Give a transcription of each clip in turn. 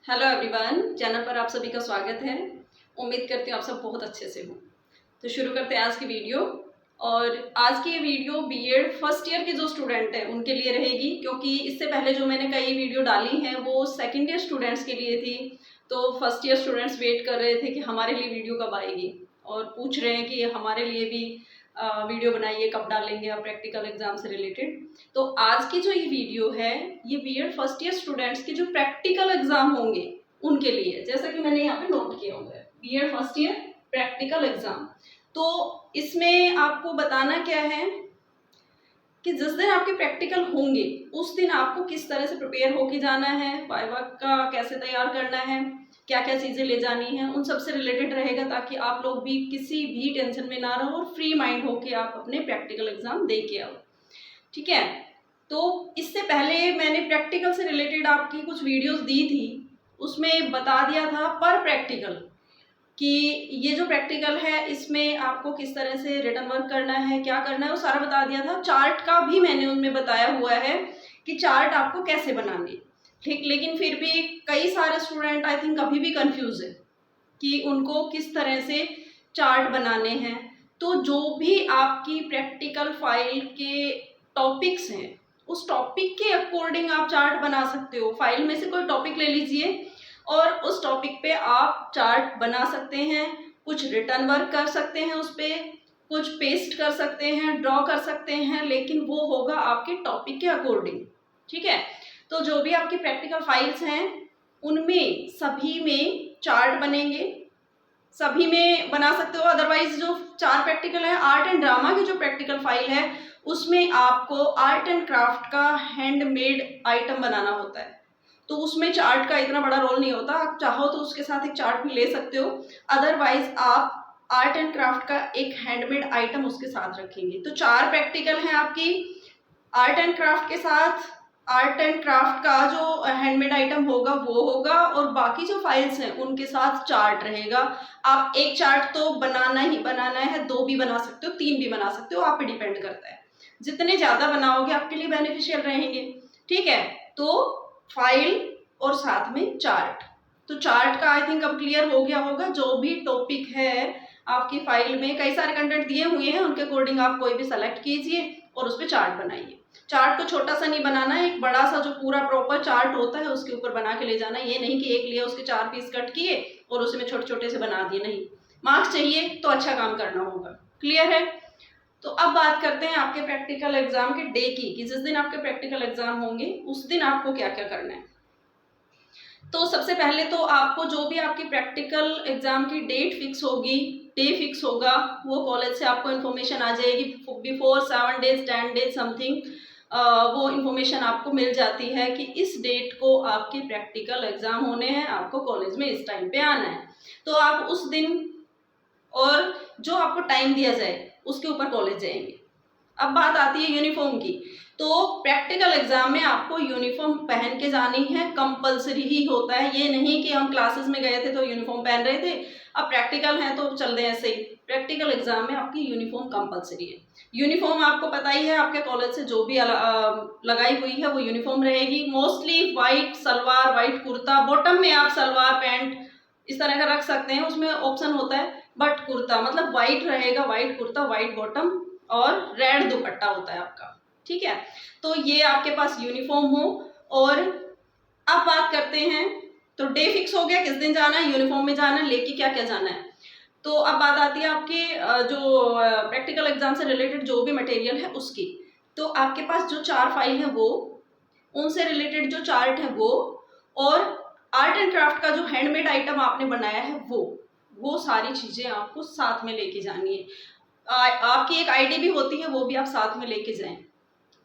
Hello everyone, channel पर आप सभी का स्वागत है। उम्मीद करती हूँ आप सब बहुत अच्छे से हो। तो शुरू करते हैं आज की वीडियो। और आज की ये वीडियो बीएड फर्स्ट ईयर के जो स्टूडेंट हैं उनके लिए रहेगी, क्योंकि इससे पहले जो मैंने कई वीडियो डाली हैं वो सेकेंड ईयर स्टूडेंट्स के लिए थी। तो फर्स्ट ईयर स्टूडेंट्स वेट कर रहे थे कि हमारे लिए वीडियो कब आएगी, और पूछ रहे हैं कि हमारे लिए भी वीडियो बनाइए, कब डालेंगे आप प्रैक्टिकल एग्जाम से रिलेटेड। तो आज की जो ये वीडियो है ये बीएड फर्स्ट ईयर स्टूडेंट्स के जो प्रैक्टिकल एग्जाम होंगे उनके लिए, जैसा कि मैंने यहाँ पे नोट किया हुआ है, BEd first year practical exam. तो इसमें आपको बताना क्या है कि जिस दिन आपके प्रैक्टिकल होंगे उस दिन आपको किस तरह से प्रिपेयर होके जाना है, वाइवा का कैसे तैयार करना है, क्या क्या चीज़ें ले जानी है, उन सब से रिलेटेड रहेगा, ताकि आप लोग भी किसी भी टेंशन में ना रहो और फ्री माइंड होके आप अपने प्रैक्टिकल एग्जाम दे के आओ। ठीक है। तो इससे पहले मैंने प्रैक्टिकल से रिलेटेड आपकी कुछ वीडियोस दी थी, उसमें बता दिया था पर प्रैक्टिकल कि ये जो प्रैक्टिकल है इसमें आपको किस तरह से रिटन वर्क करना है, क्या करना है, वो सारा बता दिया था। चार्ट का भी मैंने उनमें बताया हुआ है कि चार्ट आपको कैसे बनाने। ठीक, लेकिन फिर भी कई सारे स्टूडेंट आई थिंक अभी भी कंफ्यूज है कि उनको किस तरह से चार्ट बनाने हैं। तो जो भी आपकी प्रैक्टिकल फाइल के टॉपिक्स हैं उस टॉपिक के अकॉर्डिंग आप चार्ट बना सकते हो। फाइल में से कोई टॉपिक ले लीजिए और उस टॉपिक पे आप चार्ट बना सकते हैं, कुछ रिटर्न वर्क कर सकते हैं, उस पर कुछ पेस्ट कर सकते हैं, ड्रॉ कर सकते हैं, लेकिन वो होगा आपके टॉपिक के अकॉर्डिंग। ठीक है। तो जो भी आपकी प्रैक्टिकल फाइल्स हैं उनमें सभी में चार्ट बनेंगे, सभी में बना सकते हो। अदरवाइज जो 4 प्रैक्टिकल है, आर्ट एंड ड्रामा की जो प्रैक्टिकल फाइल है उसमें आपको आर्ट एंड क्राफ्ट का हैंडमेड आइटम बनाना होता है, तो उसमें चार्ट का इतना बड़ा रोल नहीं होता। आप चाहो तो उसके साथ एक चार्ट भी ले सकते हो, अदरवाइज आप आर्ट एंड क्राफ्ट का एक हैंडमेड आइटम उसके साथ रखेंगे। तो 4 प्रैक्टिकल हैं आपकी आर्ट एंड क्राफ्ट के साथ। आर्ट एंड क्राफ्ट का जो हैंडमेड आइटम होगा वो होगा, और बाकी जो फाइल्स हैं उनके साथ चार्ट रहेगा। आप एक चार्ट तो बनाना ही बनाना है, 2 भी बना सकते हो, 3 भी बना सकते हो, आप पे डिपेंड करता है। जितने ज़्यादा बनाओगे आपके लिए बेनिफिशियल रहेंगे। ठीक है। तो फाइल और साथ में चार्ट। तो चार्ट का आई थिंक अब क्लियर हो गया होगा। जो भी टॉपिक है आपकी फाइल में, कई सारे कंटेंट दिए हुए हैं, उनके अकॉर्डिंग आप कोई भी सेलेक्ट कीजिए और उस पर चार्ट बनाइए। चार्ट को छोटा सा नहीं बनाना है, एक बड़ा सा जो पूरा प्रॉपर चार्ट होता है उसके ऊपर बना के ले जाना है। ये नहीं कि एक लिया उसके 4 पीस कट किए और उसमें छोटे छोटे से बना दिए, नहीं। मार्क्स चाहिए तो अच्छा काम करना होगा। क्लियर है। तो अब बात करते हैं आपके प्रैक्टिकल एग्जाम के डे की, कि जिस दिन आपके प्रैक्टिकल एग्जाम होंगे उस दिन आपको क्या क्या करना है। तो सबसे पहले तो आपको जो भी आपकी प्रैक्टिकल एग्जाम की डेट फिक्स होगी, डे फिक्स होगा, वो कॉलेज से आपको इन्फॉर्मेशन आ जाएगी बिफोर 7 डेज 10 डेज समथिंग। वो इन्फॉर्मेशन आपको मिल जाती है कि इस डेट को आपके प्रैक्टिकल एग्जाम होने हैं, आपको कॉलेज में इस टाइम पे आना है। तो आप उस दिन और जो आपको टाइम दिया जाए उसके ऊपर कॉलेज जाएंगे। अब बात आती है यूनिफॉर्म की। तो प्रैक्टिकल एग्जाम में आपको यूनिफॉर्म पहन के जानी है, कंपलसरी ही होता है। ये नहीं कि हम क्लासेस में गए थे तो यूनिफॉर्म पहन रहे थे, अब प्रैक्टिकल है तो चल रहे हैं ऐसे ही। प्रैक्टिकल एग्जाम में आपकी यूनिफॉर्म कंपलसरी है। यूनिफॉर्म आपको पता ही है, आपके कॉलेज से जो भी लगाई हुई है वो यूनिफॉर्म रहेगी। Mostly white salwar, white kurta, bottom में आप सलवार पैंट इस तरह का रख सकते हैं, उसमें ऑप्शन होता है, बट कुर्ता मतलब वाइट रहेगा, वाइट कुर्ता, वाइट बॉटम और रेड दुपट्टा होता है आपका। ठीक है। तो ये आपके पास यूनिफॉर्म हो। और अब बात करते हैं, तो डे फिक्स हो गया किस दिन जाना है, यूनिफॉर्म में जाना है, लेके क्या क्या जाना है। तो अब बात आती है आपके जो प्रैक्टिकल एग्जाम से रिलेटेड जो भी मटेरियल है उसकी। तो आपके पास जो 4 फाइल है वो, उनसे रिलेटेड जो चार्ट है वो, और आर्ट एंड क्राफ्ट का जो हैंडमेड आइटम आपने बनाया है वो सारी चीज़ें आपको साथ में लेके जानी है। आपकी एक आईडी भी होती है, वो भी आप साथ में लेके जाएं,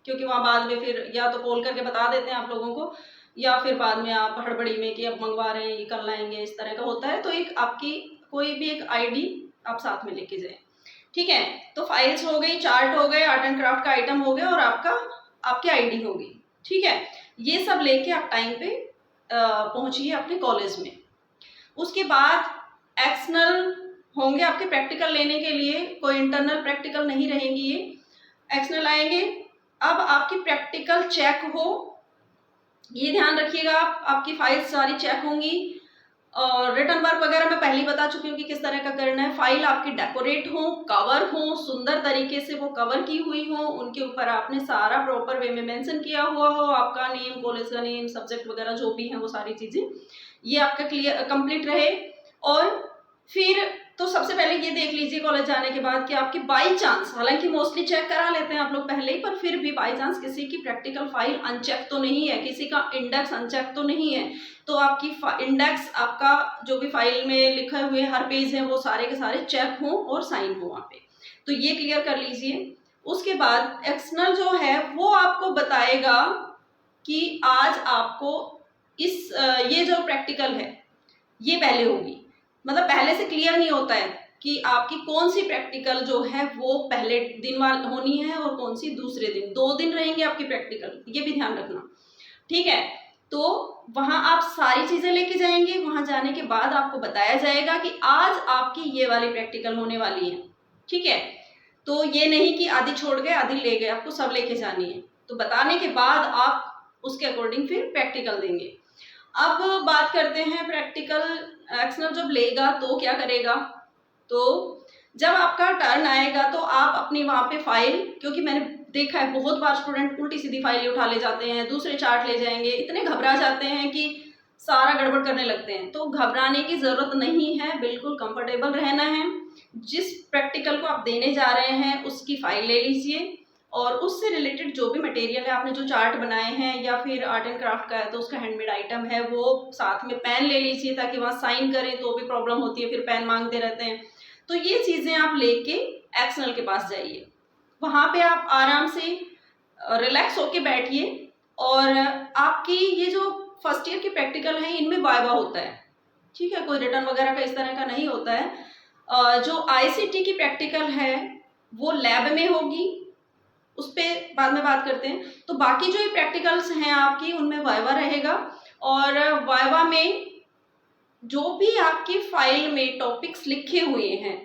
क्योंकि वहाँ बाद में फिर या तो कॉल करके बता देते हैं आप लोगों को, या फिर बाद में आप हड़बड़ी में कि अब मंगवा रहे हैं, ये कल लाएंगे, इस तरह का होता है। तो एक आपकी कोई भी एक आईडी आप साथ में लेके जाएं। ठीक है। तो फाइल्स हो गई, चार्ट हो गए, आर्ट एंड क्राफ्ट का आइटम हो गया, और आपकी आईडी होगी। ठीक है। ये सब लेके आप टाइम पे पहुंचिए अपने कॉलेज में। उसके बाद एक्सटर्नल होंगे आपके प्रैक्टिकल लेने के लिए, कोई इंटरनल प्रैक्टिकल नहीं रहेंगी, ये एक्सटर्नल आएंगे। अब आपकी प्रैक्टिकल चेक हो ये ध्यान रखिएगा आप, आपकी फाइल्स सारी चेक होंगी। और रिटर्न वर्क वगैरह मैं पहले ही बता चुकी हूँ कि किस तरह का करना है। फाइल आपकी डेकोरेट हो, कवर हो, सुंदर तरीके से वो कवर की हुई हो, उनके ऊपर आपने सारा प्रॉपर वे में मेंशन किया हुआ हो, आपका नेम, कॉलेज का नेम, सब्जेक्ट वगैरह जो भी है वो सारी चीजें, ये आपका क्लियर कंप्लीट रहे। और फिर तो सबसे पहले ये देख लीजिए कॉलेज जाने के बाद कि आपकी बाई चांस, हालांकि मोस्टली चेक करा लेते हैं आप लोग पहले ही, पर फिर भी बाई चांस किसी की प्रैक्टिकल फाइल अनचेक तो नहीं है, किसी का इंडेक्स अनचेक तो नहीं है, तो आपकी इंडेक्स, आपका जो भी फाइल में लिखे हुए हर पेज है वो सारे के सारे चेक हों और साइन हो वहाँ पे, तो ये क्लियर कर लीजिए। उसके बाद एक्सटर्नल जो है वो आपको बताएगा कि आज आपको इस ये जो प्रैक्टिकल है ये पहले होगी, मतलब पहले से क्लियर नहीं होता है कि आपकी कौन सी प्रैक्टिकल जो है वो पहले दिन वाली होनी है और कौन सी दूसरे दिन, 2 दिन रहेंगे आपकी प्रैक्टिकल, ये भी ध्यान रखना, ठीक है। तो वहां आप सारी चीजें लेके जाएंगे, वहां जाने के बाद आपको बताया जाएगा कि आज आपकी ये वाली प्रैक्टिकल होने वाली है, ठीक है। तो ये नहीं कि आधी छोड़ गए आधी ले गए, आपको सब लेके जानी है, तो बताने के बाद आप उसके अकॉर्डिंग फिर प्रैक्टिकल देंगे। अब बात करते हैं प्रैक्टिकल एक्सटर्नल जब लेगा तो क्या करेगा। तो जब आपका टर्न आएगा तो आप अपनी वहाँ पे फाइल, क्योंकि मैंने देखा है बहुत बार स्टूडेंट उल्टी सीधी फाइल उठा ले जाते हैं, दूसरे चार्ट ले जाएंगे, इतने घबरा जाते हैं कि सारा गड़बड़ करने लगते हैं। तो घबराने की जरूरत नहीं है, बिल्कुल कंफर्टेबल रहना है। जिस प्रैक्टिकल को आप देने जा रहे हैं उसकी फाइल ले लीजिए और उससे रिलेटेड जो भी मटेरियल है, आपने जो चार्ट बनाए हैं या फिर आर्ट एंड क्राफ्ट का है तो उसका हैंडमेड आइटम है वो साथ में पेन ले लीजिए, ताकि वहाँ साइन करें तो भी प्रॉब्लम होती है, फिर पेन मांगते रहते हैं। तो ये चीज़ें आप लेके एक्सटर्नल के पास जाइए, वहाँ पे आप आराम से रिलैक्स होके बैठिए। और आपकी ये जो फर्स्ट ईयर की प्रैक्टिकल है इनमें वाइवा होता है, ठीक है, कोई रिटर्न वगैरह का इस तरह का नहीं होता है। जो आईसीटी की प्रैक्टिकल है वो लैब में होगी, उस पर बाद में बात करते हैं। तो बाकी जो ये प्रैक्टिकल्स हैं आपकी उनमें वाइवा रहेगा, और वाइवा में जो भी आपकी फाइल में टॉपिक्स लिखे हुए हैं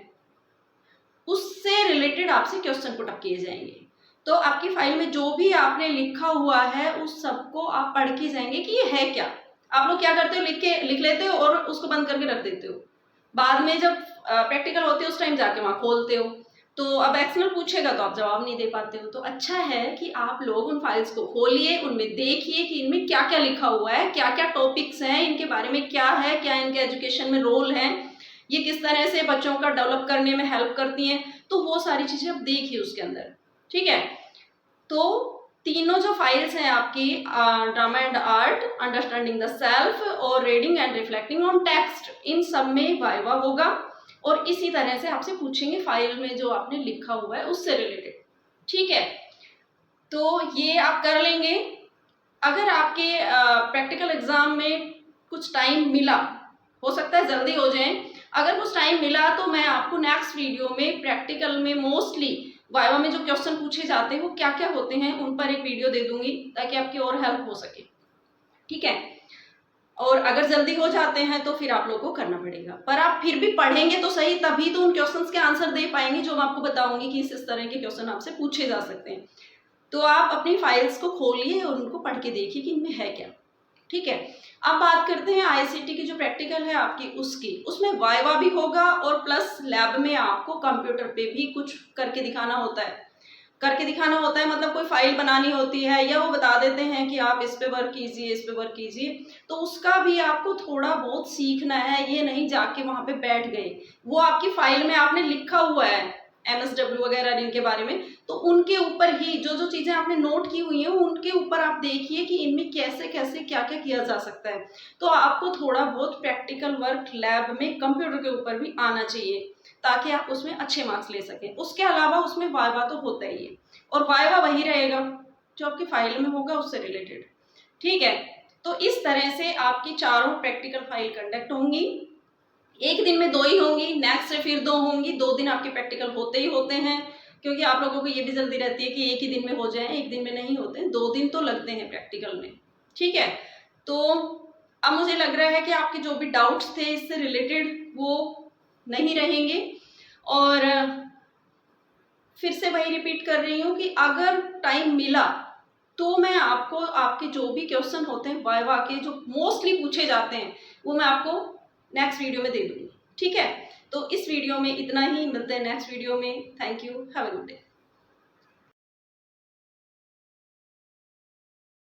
उससे रिलेटेड आपसे क्वेश्चन पुट अप किए जाएंगे। तो आपकी फाइल में जो भी आपने लिखा हुआ है उस सबको आप पढ़ के जाएंगे कि ये है क्या। आप लोग क्या करते हो, लिख लेते हो और उसको बंद करके रख देते हो, बाद में जब प्रैक्टिकल होती है उस टाइम जाके वहाँ खोलते हो, तो अब एक्सटर्नल पूछेगा तो आप जवाब नहीं दे पाते हो। तो अच्छा है कि आप लोग उन फाइल्स को खोलिए, उनमें देखिए कि इनमें क्या क्या लिखा हुआ है, क्या क्या टॉपिक्स हैं, इनके बारे में क्या है, क्या इनके एजुकेशन में रोल है, ये किस तरह से बच्चों का डेवलप करने में हेल्प करती हैं, तो वो सारी चीज़ें आप देखिए उसके अंदर, ठीक है। तो तीनों जो फाइल्स हैं आपकी, drama and art, understanding the self और reading and reflecting on text, इन सब में वाइवा होगा। और इसी तरह से आपसे पूछेंगे फाइल में जो आपने लिखा हुआ है उससे रिलेटेड, ठीक है। तो ये आप कर लेंगे। अगर आपके प्रैक्टिकल एग्जाम में कुछ टाइम मिला, हो सकता है जल्दी हो जाए, अगर कुछ टाइम मिला तो मैं आपको नेक्स्ट वीडियो में प्रैक्टिकल में मोस्टली वाइवा में जो क्वेश्चन पूछे जाते हैं वो क्या क्या होते हैं उन पर एक वीडियो दे दूंगी, ताकि आपकी और हेल्प हो सके, ठीक है। और अगर जल्दी हो जाते हैं तो फिर आप लोगों को करना पड़ेगा, पर आप फिर भी पढ़ेंगे तो सही, तभी तो उन क्वेश्चंस के आंसर दे पाएंगे जो मैं आपको बताऊंगी कि इस तरह के क्वेश्चन आपसे पूछे जा सकते हैं। तो आप अपनी फाइल्स को खोलिए और उनको पढ़ के देखिए कि इनमें है क्या, ठीक है। अब बात करते हैं आईसीटी की जो प्रैक्टिकल है आपकी उसकी, उसमें वाइवा भी होगा और प्लस लैब में आपको कंप्यूटर पे भी कुछ करके दिखाना होता है। मतलब कोई फाइल बनानी होती है या वो बता देते हैं कि आप इस पे वर्क कीजिए, इस पे वर्क कीजिए, तो उसका भी आपको थोड़ा बहुत सीखना है, ये नहीं जाके वहां पे बैठ गए। वो आपकी फाइल में आपने लिखा हुआ है MSW वगैरह इनके बारे में, तो उनके ऊपर ही जो जो चीजें आपने नोट की हुई हैं उनके ऊपर आप देखिए कि इनमें कैसे कैसे क्या क्या किया जा सकता है। तो आपको थोड़ा बहुत प्रैक्टिकल वर्क लैब में कंप्यूटर के ऊपर भी आना चाहिए, ताकि आप उसमें अच्छे मार्क्स ले सकें। उसके अलावा उसमें वाइवा तो होता ही है, और वाइवा वही रहेगा जो आपकी फाइल में होगा उससे रिलेटेड, ठीक है। तो इस तरह से आपकी चारों प्रैक्टिकल फाइल कंडक्ट होंगी। एक दिन में 2 ही होंगी, नेक्स्ट फिर 2 होंगी, 2 दिन आपके प्रैक्टिकल होते ही होते हैं, क्योंकि आप लोगों को ये भी जल्दी रहती है कि एक ही दिन में हो जाए, एक दिन में नहीं होते, 2 दिन तो लगते हैं प्रैक्टिकल में, ठीक है। तो अब मुझे लग रहा है कि आपके जो भी डाउट्स थे इससे रिलेटेड वो नहीं रहेंगे, और फिर से वही रिपीट कर रही हूँ कि अगर टाइम मिला तो मैं आपको आपके जो भी क्वेश्चन होते हैं वाइवा के, जो मोस्टली पूछे जाते हैं, वो मैं आपको नेक्स्ट वीडियो में दे दूँगी। ठीक है, तो इस वीडियो में इतना ही, मिलते हैं नेक्स्ट वीडियो में। Thank you, have a good day.